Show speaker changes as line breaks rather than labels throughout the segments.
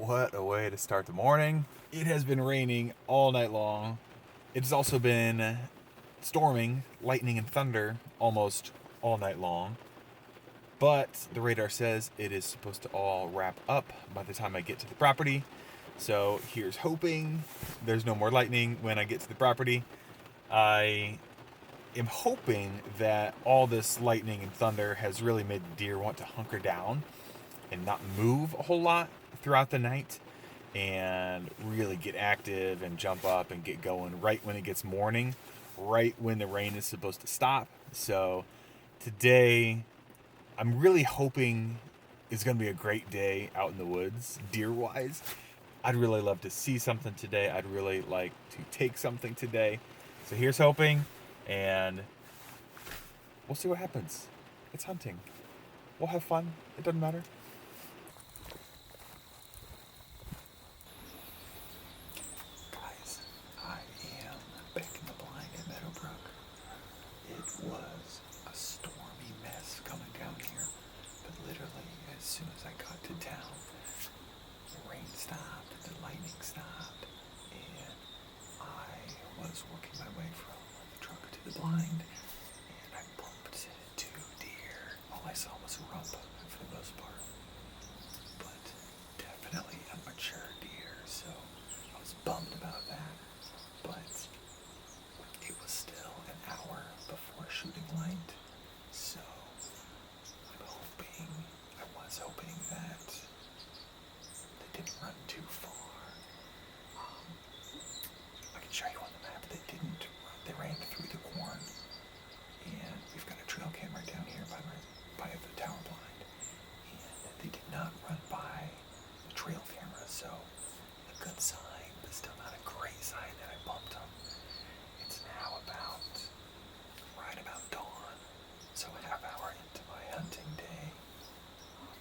What a way to start the morning. It has been raining all night long. It's also been storming, lightning, and thunder almost all night long. But the radar says it is supposed to all wrap up by the time I get to the property. So here's hoping there's no more lightning when I get to the property. I am hoping that all this lightning and thunder has really made the deer want to hunker down and not move a whole lot throughout the night and really get active and jump up and get going right when it gets morning, right when the rain is supposed to stop. So today, I'm really hoping it's going to be a great day out in the woods, deer wise. I'd really love to see something today. I'd really like to take something today. So here's hoping, and we'll see what happens. It's hunting. We'll have fun. It doesn't matter. Guys, I am back in the blind at Meadowbrook. It was a stormy mess coming down here, but literally as soon as I got to town, the rain stopped, the lightning stopped, and I was working my way from the truck to the blind, and I bumped two deer. All I saw was a rump for the most part, but definitely a mature deer, so I was bummed about that. But it was still an hour before shooting light, so I was hoping that they didn't run too far. I can show you on the map, they didn't run, they ran through the corn, and we've got a trail camera down here by the tower blind, and they did not run by the trail camera, so a good sign, but still not a great sign that I bumped them. It's now right about dawn, so a half hour into my hunting day.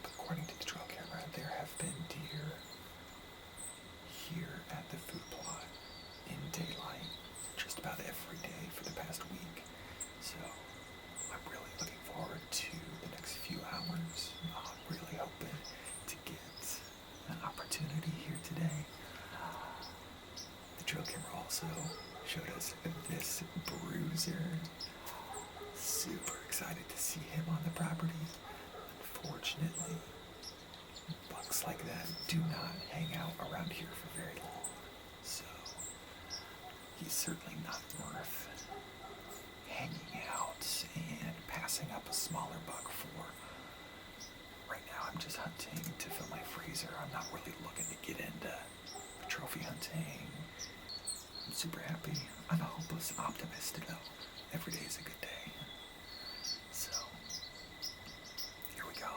But according to the trail camera, there have been deer here at the food plot in daylight just about every day for the past week. So I'm really looking forward to the next few hours. I'm really hoping to get an opportunity here today. The trail camera also showed us this bruiser. Super excited to see him on the property. Unfortunately, bucks like that do not hang out around here for very long. So he's certainly not worth hanging out and passing up a smaller buck for. Right now I'm just hunting to fill my freezer. I'm not really looking to get into trophy hunting. I'm super happy. I'm a hopeless optimist though. Every day is a good day. So, here we go.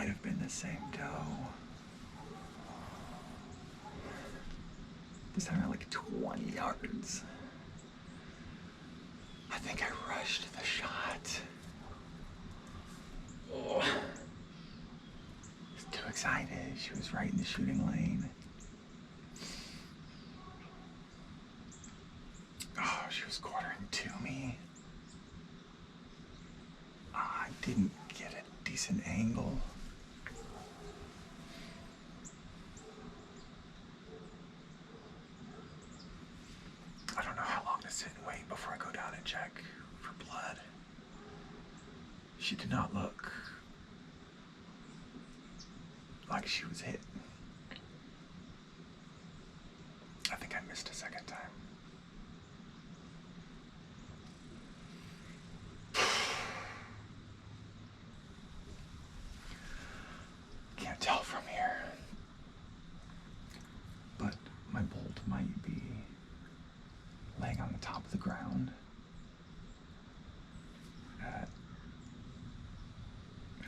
might have been the same doe. This time at like 20 yards. I think I rushed the shot. Oh. I was too excited. She was right in the shooting lane. Oh, she was quartering to me. I didn't get a decent angle. I don't know how long to sit and wait before I go down and check for blood. She did not look like she was hit. I think I missed a second time. Can't tell from here, but my bolt might be laying on the top of the ground at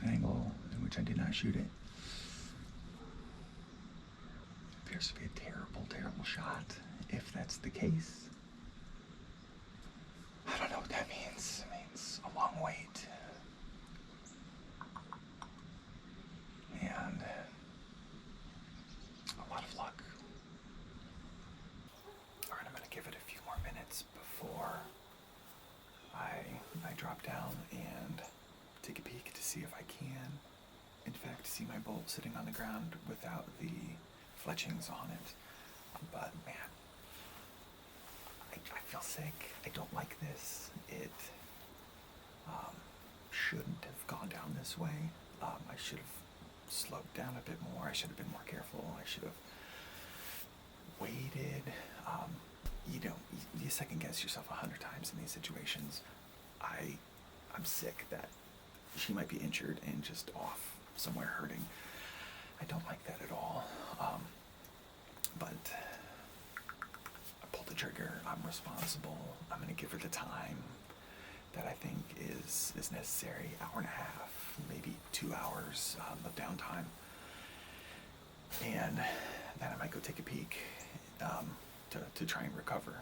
an angle in which I did not shoot it. Appears to be a terrible, terrible shot. If that's the case, I don't know what that means. It means a long wait. And a lot of luck. All right, I'm gonna give it a few more minutes before I drop down and take a peek to see if I can, in fact, see my bolt sitting on the ground without the fletchings on it. But man, I feel sick. I don't like this. It shouldn't have gone down this way. I should have slowed down a bit more. I should have been more careful. I should have waited. You second guess yourself 100 times in these situations. I'm sick that she might be injured and just off somewhere hurting. I don't like that at all. But I pulled the trigger. I'm responsible. I'm going to give her the time that I think is necessary. Hour and a half, maybe 2 hours of downtime. And then I might go take a peek to try and recover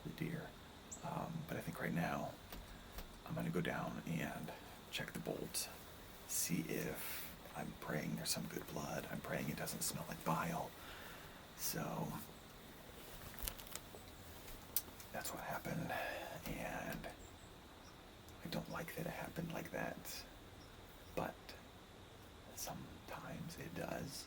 the deer. But I think right now I'm going to go down and check the bolt, see if I'm praying there's some good blood. I'm praying it doesn't smell like bile. So that's what happened, and I don't like that it happened like that, but sometimes it does.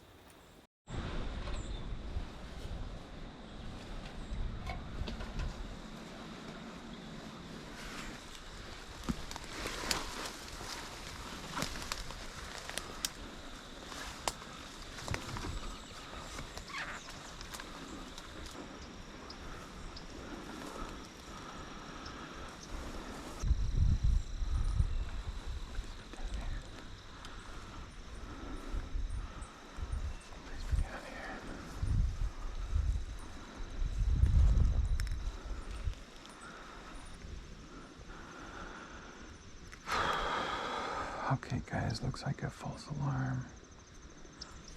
Okay guys, looks like a false alarm.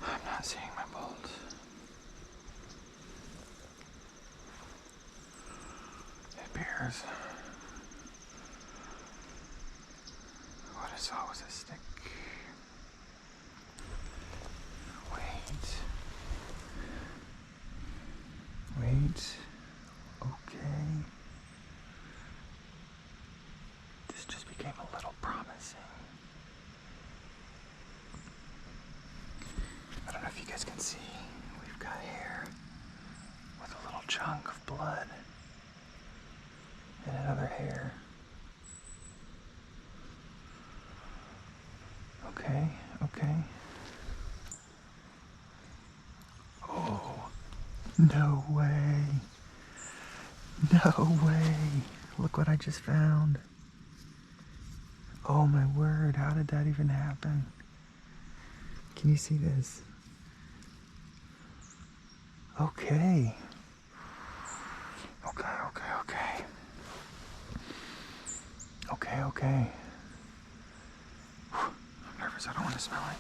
I'm not seeing my bolt. It appears what I saw was a stick. Wait. Okay. This just became a little promising. I don't know if you guys can see, we've got hair with a little chunk of blood and another hair. Okay. Oh, no way. No way. Look what I just found. Oh my word, how did that even happen? Can you see this? Okay. Okay. Whew, I'm nervous. because I don't want to smell it.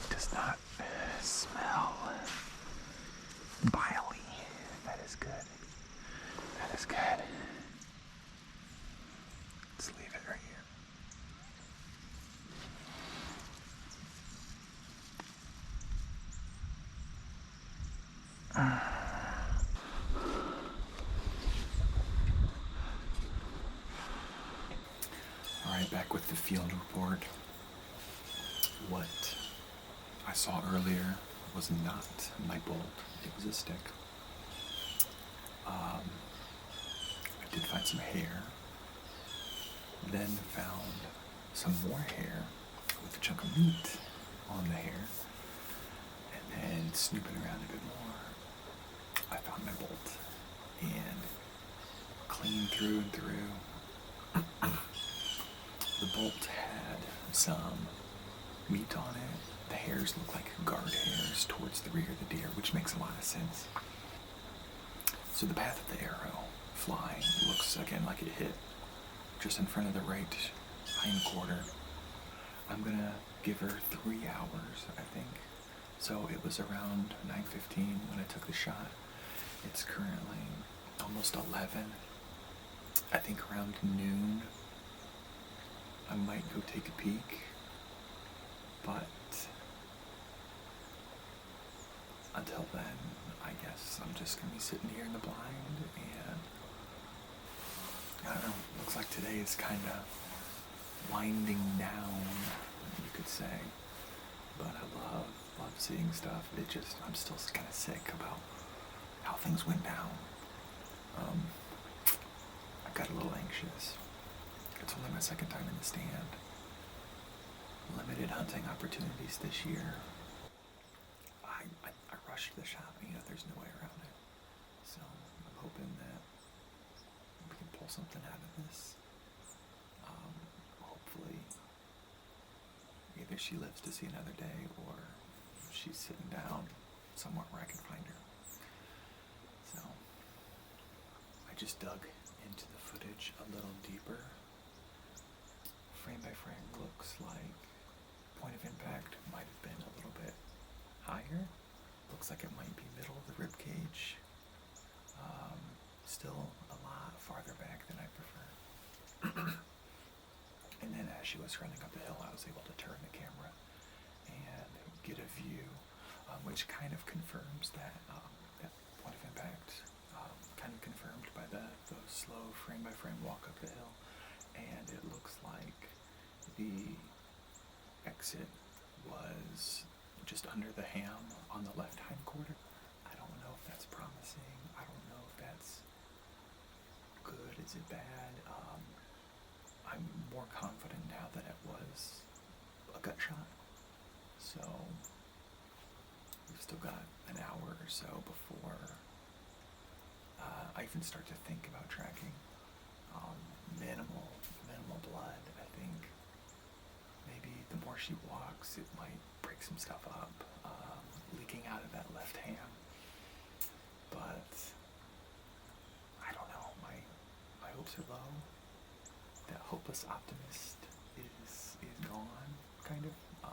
It does not smell biley. That is good. That is good. Let's leave it right here. Alright, back with the field report. What I saw earlier was not my bolt, it was a stick. I did find some hair, then found some more hair with a chunk of meat on the hair, and then snooping around a bit more, I found my bolt, and clean through and through. The bolt had some meat on it. The hairs look like guard hairs towards the rear of the deer, which makes a lot of sense. So the path of the arrow flying looks again like it hit just in front of the right hind quarter. I'm gonna give her 3 hours, I think. So it was around 9:15 when I took the shot. It's currently almost 11. I think around noon I might go take a peek, but until then, I guess I'm just gonna be sitting here in the blind, and I don't know, looks like today is kind of winding down, you could say, but I love seeing stuff. I'm still kind of sick about how things went down. I got a little anxious. It's only my 2nd time in the stand. Limited hunting opportunities this year. I rushed the shot, there's no way around it. So I'm hoping that we can pull something out of this. Hopefully either she lives to see another day or she's sitting down somewhere where I can find her. So I just dug into the footage a little deeper. Frame by frame looks like point of impact might have been a little bit higher. Looks like it might be middle of the rib cage. Still a lot farther back than I prefer. And then as she was running up the hill, I was able to turn the camera and get a view, which kind of confirms that that point of impact, kind of confirmed by the slow frame by frame walk up the hill. And it looks like the exit was just under the ham on the left hind quarter. I don't know if that's promising. I don't know if that's good. Is it bad? I'm more confident now that it was a gut shot. So we've still got an hour or so before I even start to think about tracking. Minimal blood. I think maybe the more she walks, it might break some stuff up, leaking out of that left ham. But I don't know. My hopes are low. That hopeless optimist is gone, kind of. I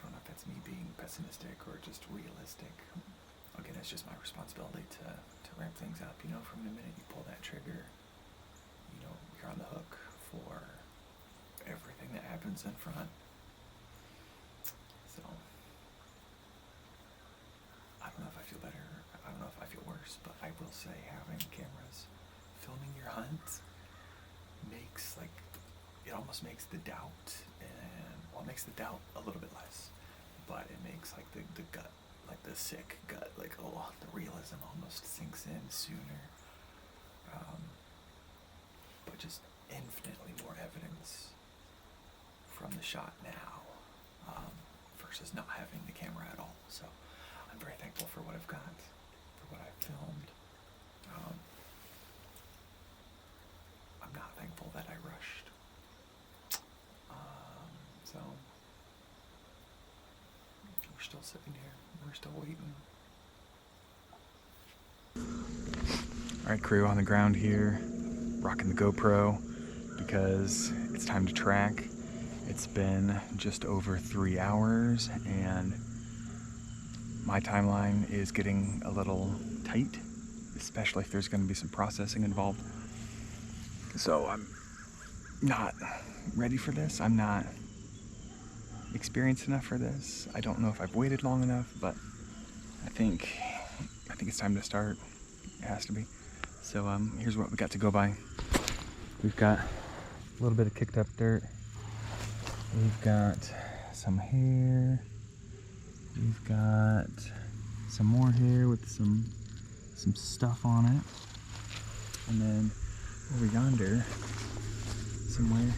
don't know if that's me being pessimistic or just realistic. Again, it's just my responsibility to ramp things up. From the minute you pull that trigger, you're on the hook for everything that happens in front. So I don't know if I feel better. I don't know if I feel worse, but I will say having cameras filming your hunt it almost makes the doubt, it makes the doubt a little bit less, but it makes the gut, the sick gut, the realism almost sinks in sooner. But just infinitely more evidence from the shot now, versus not having the camera at all. So I'm very thankful for what I've got, for what I've filmed. I'm not thankful that I rushed. So we're still sitting here. We're still waiting. All right, crew on the ground here.
rocking the GoPro because it's time to track. It's been just over 3 hours and my timeline is getting a little tight, especially if there's going to be some processing involved. So I'm not ready for this. I'm not experienced enough for this. I don't know if I've waited long enough, but I think it's time to start. It has to be. So here's what we got to go by. We've got a little bit of kicked up dirt. We've got some hair. We've got some more hair with some stuff on it. And then over yonder, somewhere,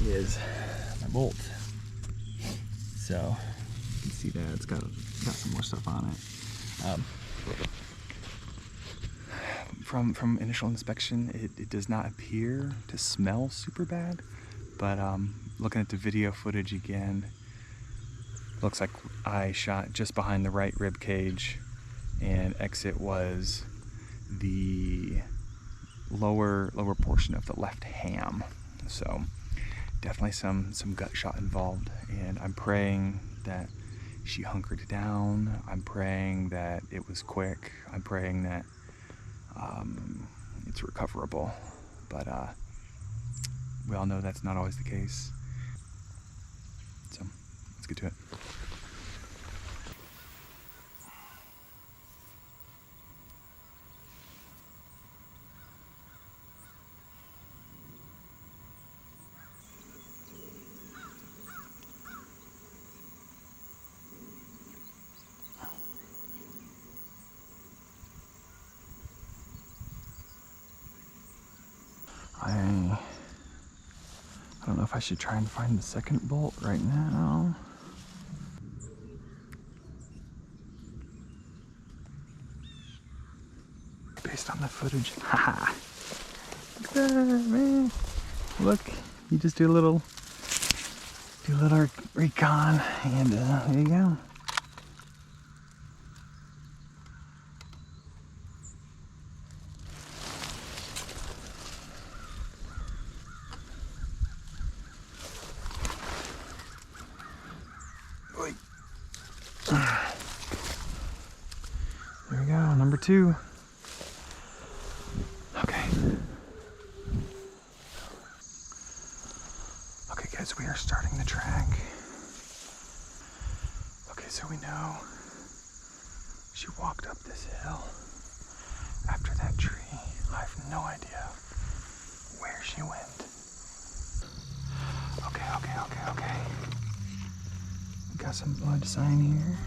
is my bolt. So you can see that it's got some more stuff on it. From initial inspection, it does not appear to smell super bad, but looking at the video footage again, looks like I shot just behind the right rib cage, and exit was the lower portion of the left ham. So definitely some gut shot involved, and I'm praying that she hunkered down. I'm praying that it was quick. I'm praying that it's recoverable, but we all know that's not always the case. So let's get to it. I don't know if I should try and find the second bolt right now. Based on the footage. Haha. Look at that, man. Look, you just do a little recon, and there you go. There we go, number 2. Okay. Okay guys, we are starting the track. Okay, so we know she walked up this hill after that tree. I have no idea where she went. Okay. We got some blood sign here.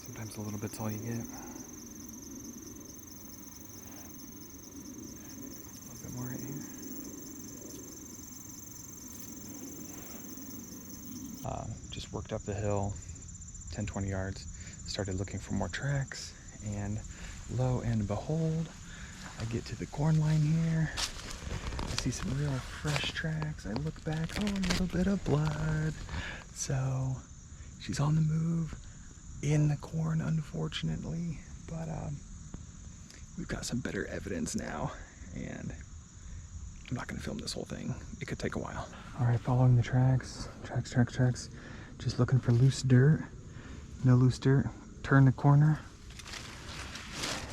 Sometimes a little bit's all you get. A little bit more right here. Just worked up the hill 10-20 yards, started looking for more tracks, and lo and behold, I get to the corn line here. I see some real fresh tracks. I look back, oh, a little bit of blood. So she's on the move in the corn, unfortunately, but we've got some better evidence now, and I'm not going to film this whole thing. It could take a while. All right, following the tracks. Just looking for loose dirt. No loose dirt. Turn the corner.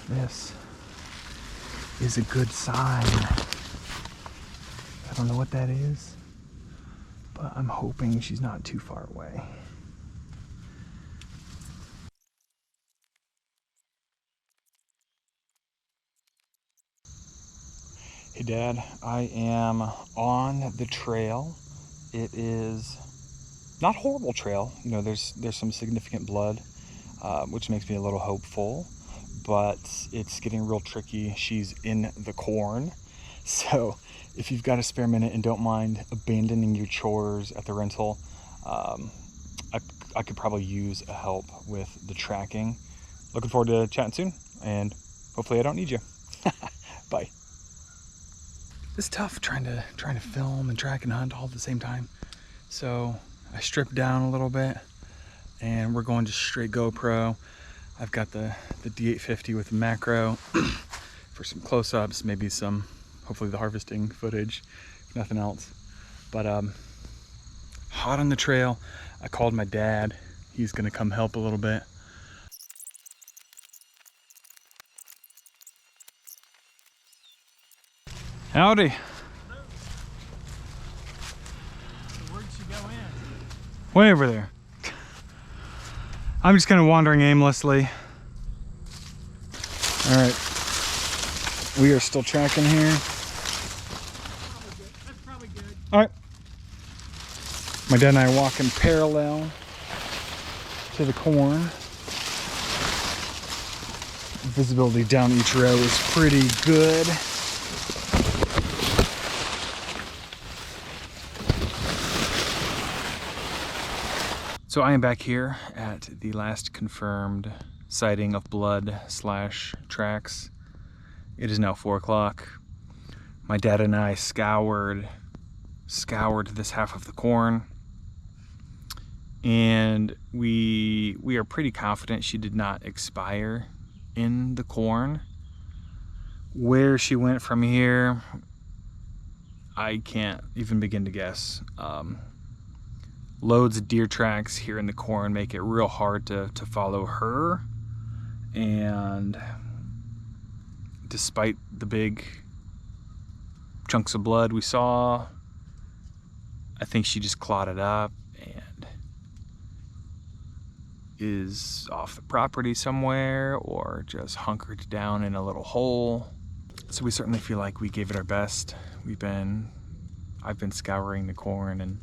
This is a good sign. I don't know what that is, but I'm hoping she's not too far away. Hey Dad, I am on the trail. It is not a horrible trail. You know, there's some significant blood, which makes me a little hopeful, but it's getting real tricky. She's in the corn. So if you've got a spare minute and don't mind abandoning your chores at the rental, I could probably use a help with the tracking. Looking forward to chatting soon, and hopefully I don't need you. Bye. It's tough trying to film and track and hunt all at the same time. So I stripped down a little bit and we're going just straight GoPro. I've got the D850 with the macro for some close-ups, maybe some, hopefully the harvesting footage, if nothing else. But hot on the trail. I called my dad. He's gonna come help a little bit. Howdy.
Where'd she go in?
Way over there. I'm just kind of wandering aimlessly. All right. We are still tracking here.
That's probably good.
All right. My dad and I are walking parallel to the corn. Visibility down each row is pretty good. So I am back here at the last confirmed sighting of blood / tracks. It is now 4 o'clock. My dad and I scoured this half of the corn, and we are pretty confident she did not expire in the corn. Where she went from here, I can't even begin to guess. Loads of deer tracks here in the corn make it real hard to follow her, and despite the big chunks of blood we saw, I think she just clotted up and is off the property somewhere, or just hunkered down in a little hole. So we certainly feel like we gave it our best. I've been scouring the corn and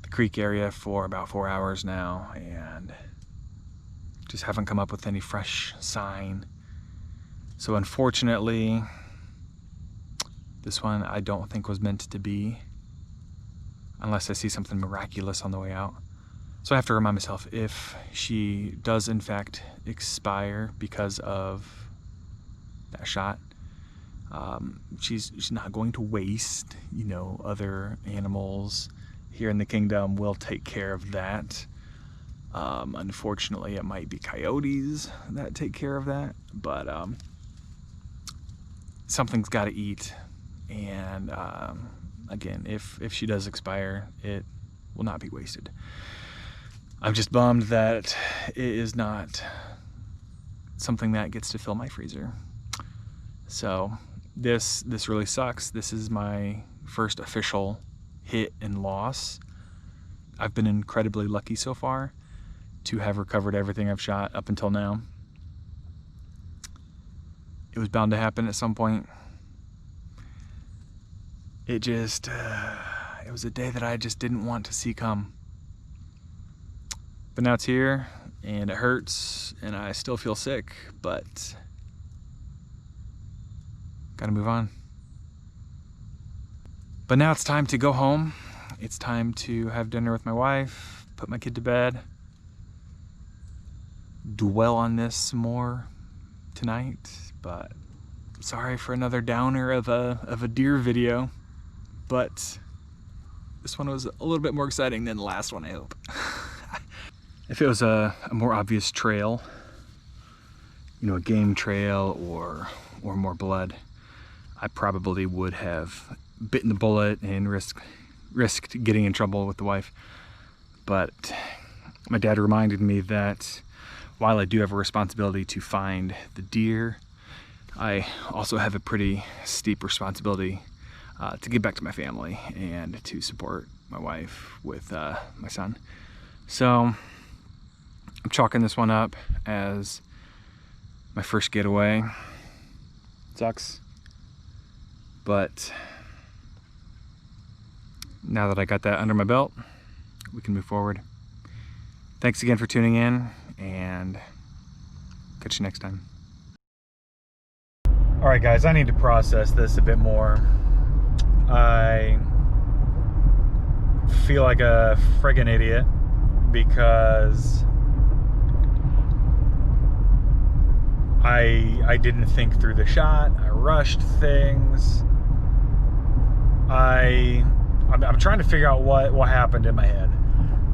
the creek area for about 4 hours now, and just haven't come up with any fresh sign. So unfortunately, this one I don't think was meant to be, unless I see something miraculous on the way out. So I have to remind myself, if she does in fact expire because of that shot, she's not going to waste, you know, other animals here in the kingdom will take care of that. Unfortunately, it might be coyotes that take care of that, but something's got to eat. And again, if she does expire, it will not be wasted. I'm just bummed that it is not something that gets to fill my freezer. So this really sucks. This is my first official hit and loss. I've been incredibly lucky so far to have recovered everything I've shot up until now. It was bound to happen at some point. It just, it was a day that I just didn't want to see come. But now it's here, and it hurts, and I still feel sick, but gotta move on. But now it's time to go home. It's time to have dinner with my wife, put my kid to bed, dwell on this some more tonight. But sorry for another downer of a deer video, but this one was a little bit more exciting than the last one, I hope. If it was a more obvious trail, you know, a game trail or more blood, I probably would have bitten the bullet and risked getting in trouble with the wife. But my dad reminded me that while I do have a responsibility to find the deer, I also have a pretty steep responsibility to give back to my family and to support my wife with my son. So I'm chalking this one up as my first getaway. Sucks, but now that I got that under my belt, we can move forward. Thanks again for tuning in, and catch you next time. All right, guys, I need to process this a bit more. I feel like a friggin' idiot because I didn't think through the shot. I rushed things. I'm trying to figure out what happened in my head,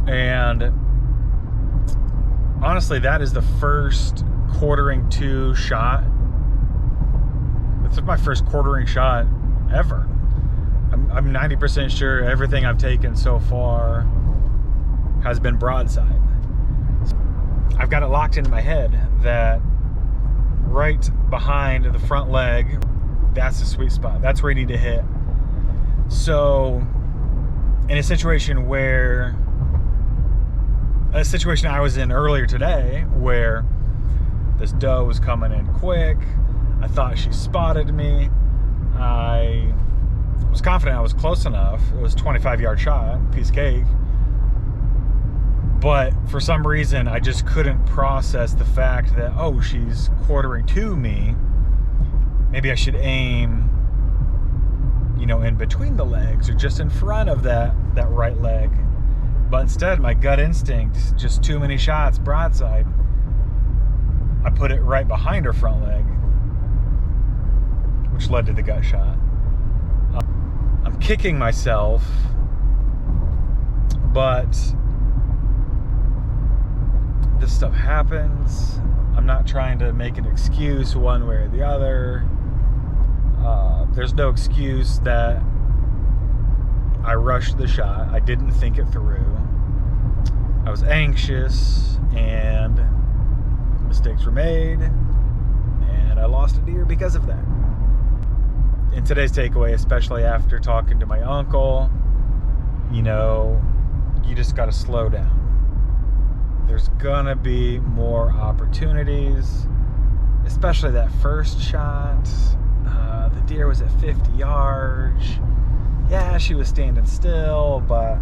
and honestly, that is the first quartering to shot. It's my first quartering shot ever. I'm 90% sure everything I've taken so far has been broadside. I've got it locked into my head that right behind the front leg, that's the sweet spot. That's where you need to hit. So in a situation I was in earlier today where this doe was coming in quick, I thought she spotted me. I was confident I was close enough. It was a 25-yard shot, piece of cake. But for some reason, I just couldn't process the fact that, oh, she's quartering to me. Maybe I should aim, in between the legs or just in front of that right leg. But instead, my gut instinct, just too many shots broadside, I put it right behind her front leg, which led to the gut shot. I'm kicking myself, but this stuff happens. I'm not trying to make an excuse one way or the other. There's no excuse that I rushed the shot. I didn't think it through. I was anxious and mistakes were made, and I lost a deer because of that. In today's takeaway, especially after talking to my uncle, you just got to slow down. There's gonna be more opportunities, especially that first shot. The deer was at 50 yards. Yeah, she was standing still, but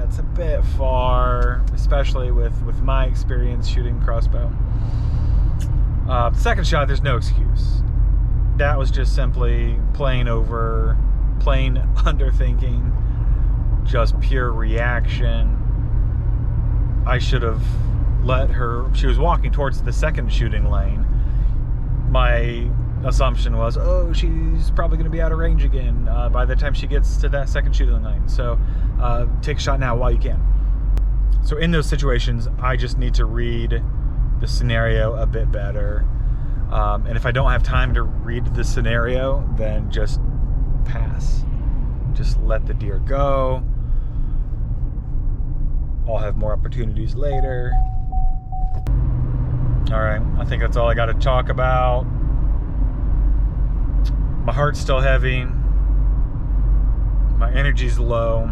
it's a bit far, especially with my experience shooting crossbow. The second shot, there's no excuse. That was just simply plain underthinking, just pure reaction. I should have let her, she was walking towards the second shooting lane. My assumption was, oh, she's probably going to be out of range again by the time she gets to that second shooting lane. So take a shot now while you can. So in those situations, I just need to read the scenario a bit better. And if I don't have time to read the scenario, then just pass. Just let the deer go. I'll have more opportunities later. All right, I think that's all I got to talk about. My heart's still heavy. My energy's low.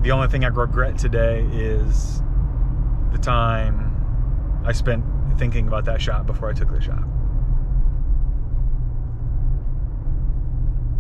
The only thing I regret today is the time I spent thinking about that shot before I took the shot.